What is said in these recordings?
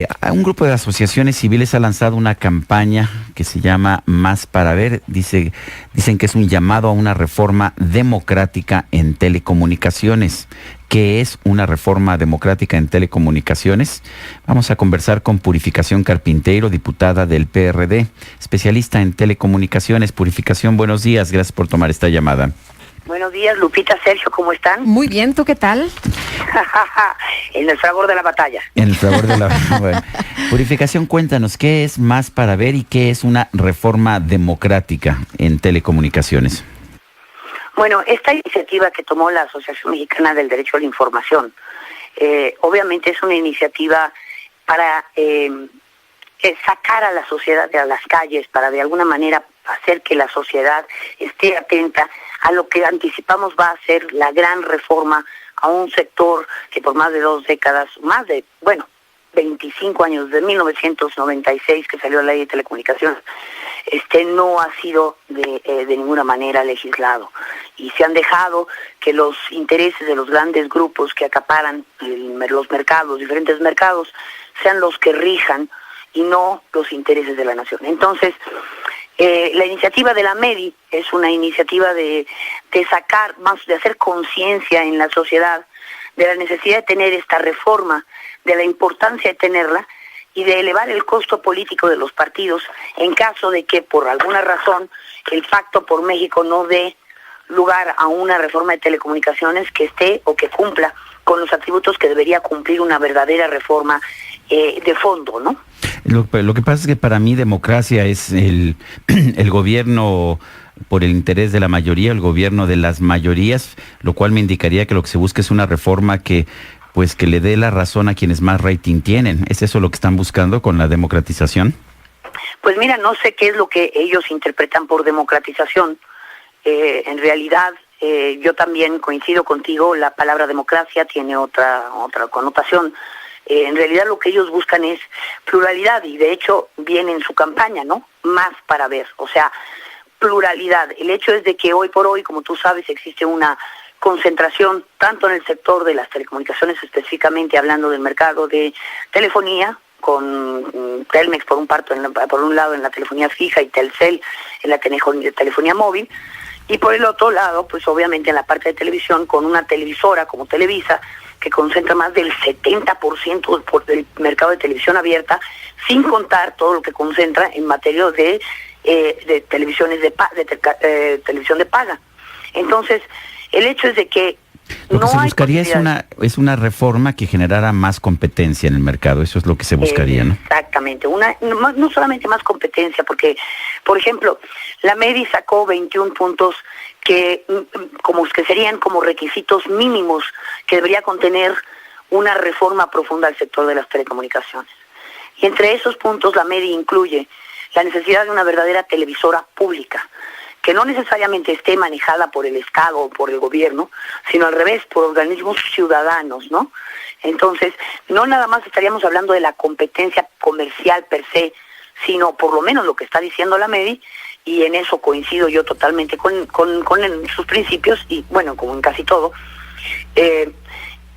Un grupo de asociaciones civiles ha lanzado una campaña que se llama Más para Ver. Dicen que es un llamado a una reforma democrática en telecomunicaciones. ¿Qué es una reforma democrática en telecomunicaciones? Vamos a conversar con Purificación Carpinteiro, diputada del PRD, especialista en telecomunicaciones. Purificación, buenos días. Gracias por tomar esta llamada. Buenos días, Lupita, Sergio, ¿cómo están? Muy bien, ¿tú qué tal? En el fragor de la batalla. En el fragor de la... Bueno. Purificación, cuéntanos, ¿qué es Más para Ver y qué es una reforma democrática en telecomunicaciones? Bueno, esta iniciativa que tomó la Asociación Mexicana del Derecho a la Información, obviamente es una iniciativa para sacar a la sociedad de las calles, para de alguna manera hacer que la sociedad esté atenta a lo que anticipamos va a ser la gran reforma a un sector que por más de 2 décadas, 25 años, de 1996 que salió la ley de telecomunicaciones, no ha sido de ninguna manera legislado. Y se han dejado que los intereses de los grandes grupos que acaparan los mercados, diferentes mercados, sean los que rijan y no los intereses de la nación. Entonces, la iniciativa de la MEDI es una iniciativa de sacar, más de hacer conciencia en la sociedad de la necesidad de tener esta reforma, de la importancia de tenerla y de elevar el costo político de los partidos en caso de que por alguna razón el Pacto por México no dé lugar a una reforma de telecomunicaciones que esté o que cumpla con los atributos que debería cumplir una verdadera reforma de fondo, ¿no? Lo que pasa es que para mí democracia es el gobierno por el interés de la mayoría, el gobierno de las mayorías, lo cual me indicaría que lo que se busca es una reforma que le dé la razón a quienes más rating tienen. ¿Es eso lo que están buscando con la democratización? Pues mira, no sé qué es lo que ellos interpretan por democratización. En realidad, yo también coincido contigo, la palabra democracia tiene otra connotación. En realidad lo que ellos buscan es pluralidad y de hecho viene en su campaña, ¿no? Más para ver, o sea, pluralidad. El hecho es de que hoy por hoy, como tú sabes, existe una concentración tanto en el sector de las telecomunicaciones, específicamente hablando del mercado de telefonía, con Telmex por un lado en la telefonía fija y Telcel en la telefonía móvil, y por el otro lado, pues obviamente en la parte de televisión, con una televisora como Televisa, que concentra más del 70% del mercado de televisión abierta, sin contar todo lo que concentra en materia de televisiones televisión de paga. Entonces, el hecho es de que lo que se buscaría es una reforma que generara más competencia en el mercado. Eso es lo que se buscaría, ¿no? Exactamente. No solamente más competencia, porque, por ejemplo, la MEDI sacó 21 puntos que serían como requisitos mínimos que debería contener una reforma profunda al sector de las telecomunicaciones. Y entre esos puntos la MEDI incluye la necesidad de una verdadera televisora pública, que no necesariamente esté manejada por el Estado o por el gobierno, sino al revés, por organismos ciudadanos, ¿no? Entonces, no nada más estaríamos hablando de la competencia comercial per se, sino por lo menos lo que está diciendo la MEDI, y en eso coincido yo totalmente con sus principios, y bueno, como en casi todo,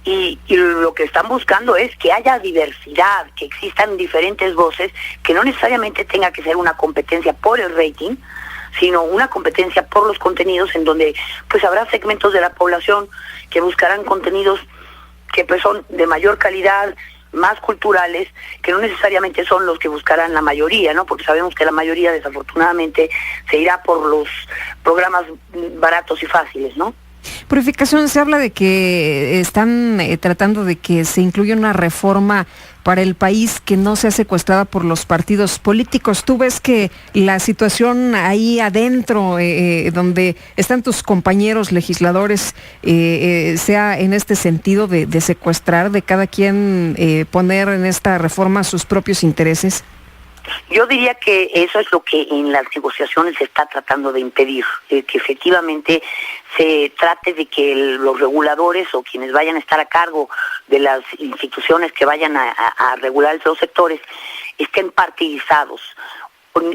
y lo que están buscando es que haya diversidad, que existan diferentes voces, que no necesariamente tenga que ser una competencia por el rating, sino una competencia por los contenidos, en donde pues habrá segmentos de la población que buscarán contenidos que pues son de mayor calidad, más culturales, que no necesariamente son los que buscarán la mayoría, ¿no? Porque sabemos que la mayoría desafortunadamente se irá por los programas baratos y fáciles, ¿no? Purificación, se habla de que están tratando de que se incluya una reforma para el país que no sea secuestrada por los partidos políticos. ¿Tú ves que la situación ahí adentro, donde están tus compañeros legisladores, sea en este sentido de secuestrar, de cada quien poner en esta reforma sus propios intereses? Yo diría que eso es lo que en las negociaciones se está tratando de impedir, que efectivamente se trate de que los reguladores o quienes vayan a estar a cargo de las instituciones que vayan a regular esos sectores estén partidizados.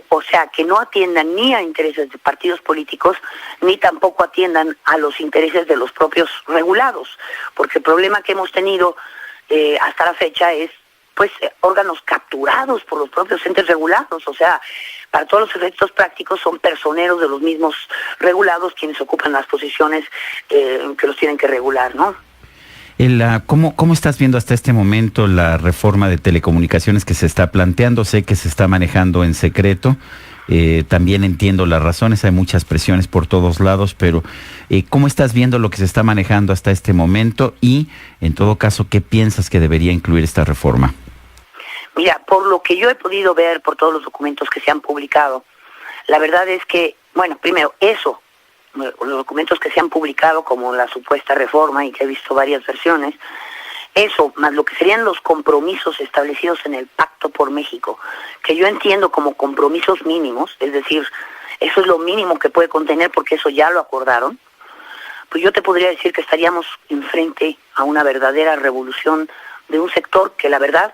O sea, que no atiendan ni a intereses de partidos políticos, ni tampoco atiendan a los intereses de los propios regulados, porque el problema que hemos tenido hasta la fecha es órganos capturados por los propios entes regulados. O sea, para todos los efectos prácticos son personeros de los mismos regulados quienes ocupan las posiciones que los tienen que regular, ¿no? ¿Cómo estás viendo hasta este momento la reforma de telecomunicaciones que se está planteando? Sé que se está manejando en secreto. También entiendo las razones, hay muchas presiones por todos lados, pero ¿cómo estás viendo lo que se está manejando hasta este momento? Y, en todo caso, ¿qué piensas que debería incluir esta reforma? Mira, por lo que yo he podido ver, por todos los documentos que se han publicado, la verdad es que, bueno, primero, los documentos que se han publicado como la supuesta reforma, y que he visto varias versiones, eso, más lo que serían los compromisos establecidos en el Pacto por México, que yo entiendo como compromisos mínimos, es decir, eso es lo mínimo que puede contener porque eso ya lo acordaron, pues yo te podría decir que estaríamos enfrente a una verdadera revolución de un sector que la verdad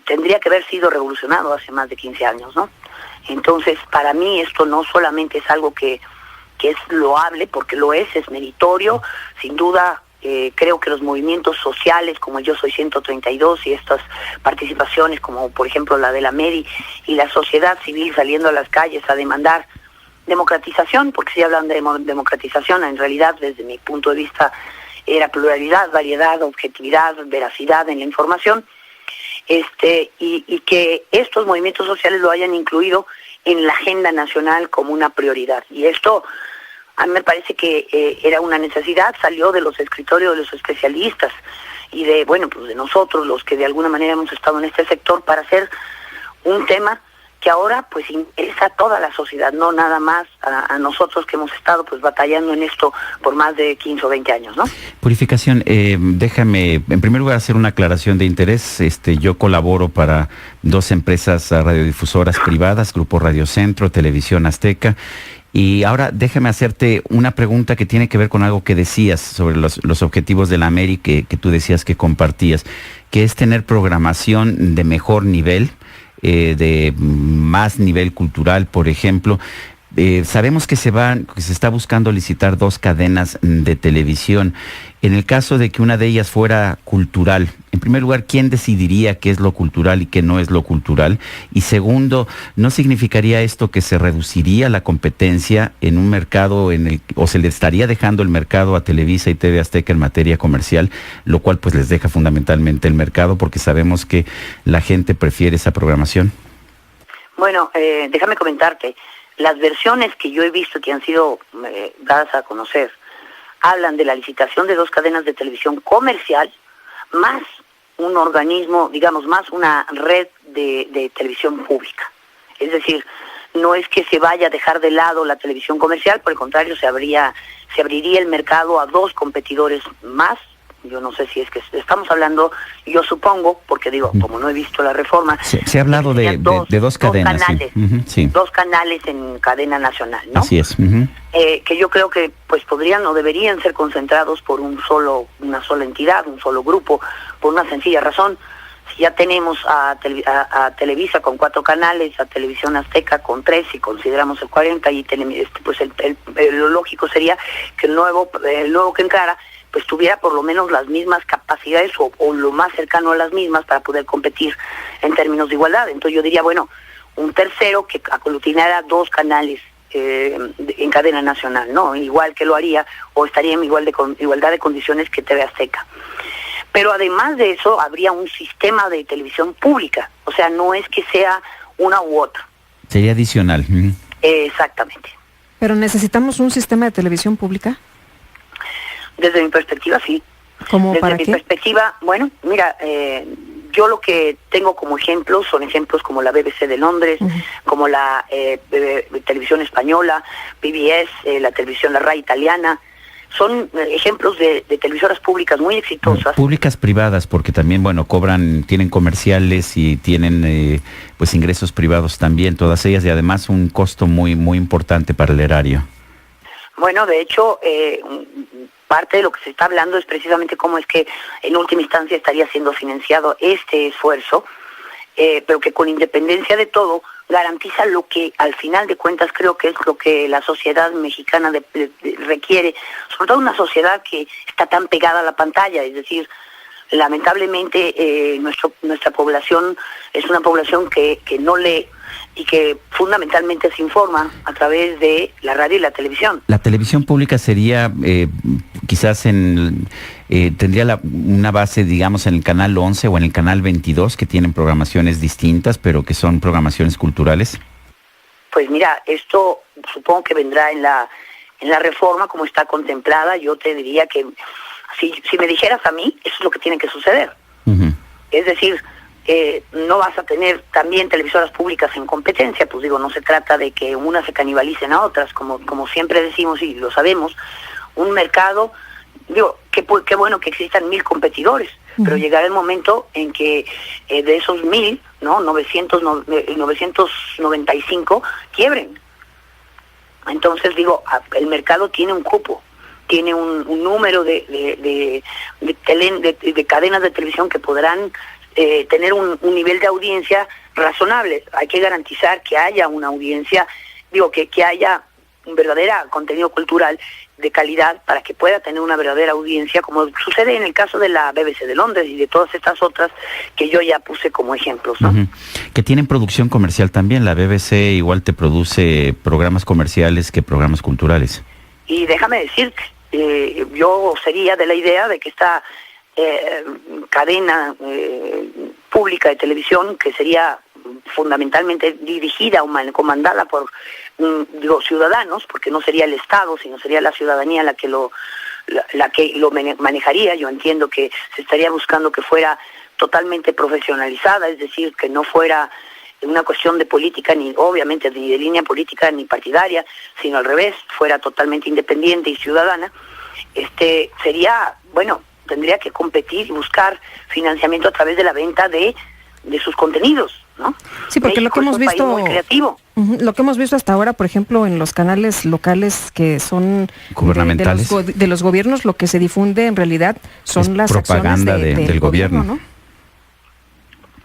tendría que haber sido revolucionado hace más de 15 años, ¿no? Entonces, para mí esto no solamente es algo que es loable, porque lo es meritorio, sin duda. Creo que los movimientos sociales como el Yo Soy 132 y estas participaciones como por ejemplo la de la MEDI y la sociedad civil saliendo a las calles a demandar democratización, porque si hablan de democratización, en realidad desde mi punto de vista era pluralidad, variedad, objetividad, veracidad en la información, y que estos movimientos sociales lo hayan incluido en la agenda nacional como una prioridad. Y esto a mí me parece que era una necesidad, salió de los escritorios de los especialistas y de nosotros, los que de alguna manera hemos estado en este sector, para hacer un tema que ahora pues interesa a toda la sociedad, no nada más a nosotros que hemos estado pues batallando en esto por más de 15 o 20 años, ¿no? Purificación, déjame en primer lugar hacer una aclaración de interés. Yo colaboro para 2 empresas radiodifusoras privadas, Grupo Radio Centro, Televisión Azteca. Y ahora déjame hacerte una pregunta que tiene que ver con algo que decías sobre los objetivos de la AMERI que tú decías que compartías, que es tener programación de mejor nivel, de más nivel cultural, por ejemplo. Sabemos que se está buscando licitar 2 cadenas de televisión. En el caso de que una de ellas fuera cultural, en primer lugar, ¿quién decidiría qué es lo cultural y qué no es lo cultural? Y segundo, ¿no significaría esto que se reduciría la competencia en un mercado o se le estaría dejando el mercado a Televisa y TV Azteca en materia comercial, lo cual pues les deja fundamentalmente el mercado porque sabemos que la gente prefiere esa programación? Bueno, déjame comentarte. Las versiones que yo he visto que han sido dadas a conocer hablan de la licitación de 2 cadenas de televisión comercial más un organismo, digamos, más una red de televisión pública. Es decir, no es que se vaya a dejar de lado la televisión comercial, por el contrario, se abriría el mercado a 2 competidores más. Yo no sé si es que estamos hablando, yo supongo, porque digo, como no he visto la reforma... Se ha hablado de 2 cadenas. 2 canales, sí. 2 canales en cadena nacional, ¿no? Así es. Que yo creo que pues podrían o deberían ser concentrados por una sola entidad, un solo grupo, por una sencilla razón. Si ya tenemos a Televisa con 4 canales, a Televisión Azteca con 3, si consideramos el 40, y pues lo lógico sería que el nuevo que encara pues tuviera por lo menos las mismas capacidades o lo más cercano a las mismas para poder competir en términos de igualdad. Entonces yo diría, bueno, un tercero que aglutinara 2 canales en cadena nacional, ¿no? Igual que lo haría, o estaría en igualdad de condiciones que TV Azteca. Pero además de eso, habría un sistema de televisión pública, o sea, no es que sea una u otra. Sería adicional. Exactamente. ¿Pero necesitamos un sistema de televisión pública? Desde mi perspectiva, sí. ¿Cómo para qué? Desde mi perspectiva, bueno, mira, yo lo que tengo como ejemplos son ejemplos como la BBC de Londres, como la televisión española, PBS, la televisión, la RAI italiana. Son ejemplos de televisoras públicas muy exitosas. Públicas privadas, porque también, tienen comerciales y tienen pues ingresos privados también, todas ellas, y además un costo muy, muy importante para el erario. Bueno, de hecho, parte de lo que se está hablando es precisamente cómo es que en última instancia estaría siendo financiado este esfuerzo, pero que con independencia de todo garantiza lo que al final de cuentas creo que es lo que la sociedad mexicana requiere, sobre todo una sociedad que está tan pegada a la pantalla, es decir, lamentablemente nuestra población es una población que no lee y que fundamentalmente se informa a través de la radio y la televisión. La televisión pública sería quizás tendría una base, digamos, en el canal 11 o en el canal 22, que tienen programaciones distintas, pero que son programaciones culturales. Pues mira, esto supongo que vendrá en la reforma como está contemplada. Yo te diría que si me dijeras a mí, eso es lo que tiene que suceder. Uh-huh. Es decir, no vas a tener también televisoras públicas en competencia, pues digo, no se trata de que unas se canibalicen a otras, como siempre decimos y lo sabemos, un mercado, digo, qué bueno que existan 1,000 competidores, pero llegará el momento en que de esos 1,000, ¿no? 995 quiebren. Entonces digo, el mercado tiene un cupo, tiene un número de cadenas de televisión que podrán tener un nivel de audiencia razonable. Hay que garantizar que haya una audiencia, que haya un verdadero contenido cultural de calidad para que pueda tener una verdadera audiencia, como sucede en el caso de la BBC de Londres y de todas estas otras que yo ya puse como ejemplos, ¿no? Uh-huh. Que tienen producción comercial también. La BBC igual te produce programas comerciales que programas culturales. Y déjame decir, yo sería de la idea de que esta cadena pública de televisión, que sería fundamentalmente dirigida o comandada por ciudadanos, porque no sería el Estado, sino sería la ciudadanía la que lo manejaría. Yo entiendo que se estaría buscando que fuera totalmente profesionalizada, es decir, que no fuera una cuestión de política, ni obviamente ni de línea política ni partidaria, sino al revés, fuera totalmente independiente y ciudadana. Tendría que competir y buscar financiamiento a través de la venta de sus contenidos, ¿no? Sí, porque México lo que hemos visto hasta ahora, por ejemplo, en los canales locales que son gubernamentales de los gobiernos, lo que se difunde en realidad son las propaganda acciones del gobierno, ¿no?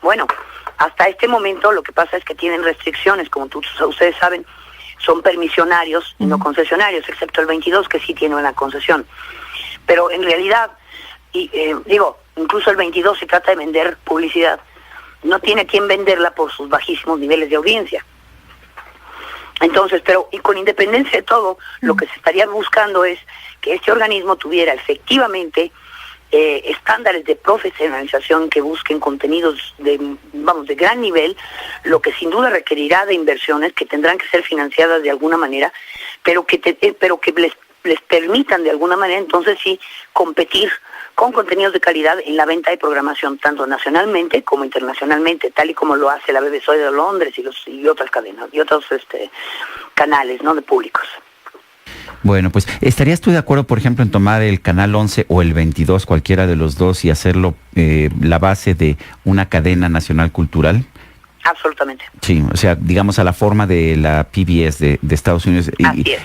Bueno, hasta este momento lo que pasa es que tienen restricciones, como ustedes saben, son permisionarios y no concesionarios, excepto el 22 que sí tiene una concesión. Pero en realidad, incluso el 22 se trata de vender publicidad. No tiene quien venderla por sus bajísimos niveles de audiencia. Entonces, y con independencia de todo, lo que se estaría buscando es que este organismo tuviera efectivamente estándares de profesionalización que busquen contenidos de gran nivel, lo que sin duda requerirá de inversiones que tendrán que ser financiadas de alguna manera, pero que les permitan de alguna manera entonces sí competir con contenidos de calidad en la venta de programación, tanto nacionalmente como internacionalmente, tal y como lo hace la BBC de Londres y otras cadenas, y otros canales, ¿no?, de públicos. Bueno, pues, ¿estarías tú de acuerdo, por ejemplo, en tomar el canal 11 o el 22, cualquiera de los dos, y hacerlo la base de una cadena nacional cultural? Absolutamente. Sí, o sea, digamos a la forma de la PBS de Estados Unidos.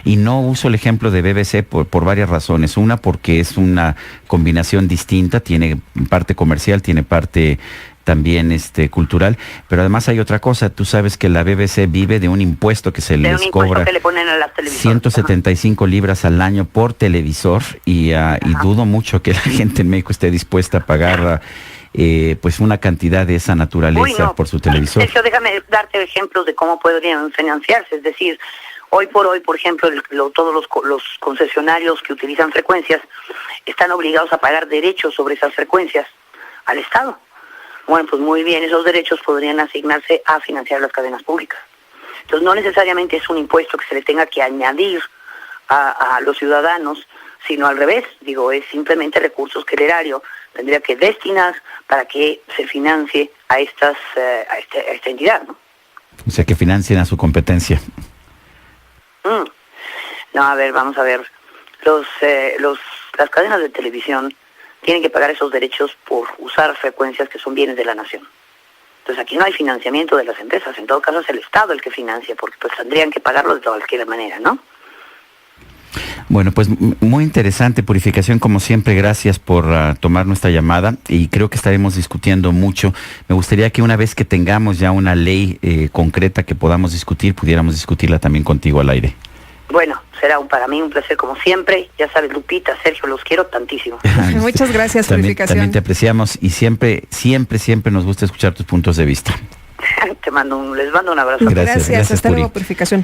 Y no uso el ejemplo de BBC por varias razones. Una, porque es una combinación distinta, tiene parte comercial, tiene parte también cultural, pero además hay otra cosa. Tú sabes que la BBC vive de un impuesto que se les cobra, que le ponen a las televisoras, 175 libras al año por televisor, y dudo mucho que la gente en México esté dispuesta a pagar pues una cantidad de esa naturaleza por su televisor. Sergio, déjame darte ejemplos de cómo podrían financiarse. Es decir, hoy por hoy, por ejemplo, todos los concesionarios que utilizan frecuencias están obligados a pagar derechos sobre esas frecuencias al Estado. Bueno, pues muy bien, esos derechos podrían asignarse a financiar las cadenas públicas. Entonces no necesariamente es un impuesto que se le tenga que añadir a los ciudadanos, sino al revés, es simplemente recursos que el erario tendría que destinar para que se financie a esta entidad, ¿no? O sea, que financien a su competencia. No, a ver, vamos a ver. Las cadenas de televisión tienen que pagar esos derechos por usar frecuencias que son bienes de la nación. Entonces aquí no hay financiamiento de las empresas, en todo caso es el Estado el que financia, porque pues tendrían que pagarlo de cualquier manera, ¿no? Bueno, pues muy interesante, Purificación, como siempre, gracias por tomar nuestra llamada, y creo que estaremos discutiendo mucho. Me gustaría que una vez que tengamos ya una ley concreta que podamos discutir, pudiéramos discutirla también contigo al aire. Bueno, será para mí un placer como siempre. Ya sabes, Lupita, Sergio, los quiero tantísimo. Muchas gracias, Purificación. También te apreciamos y siempre nos gusta escuchar tus puntos de vista. Les mando un abrazo. Gracias, Hasta luego, Purificación.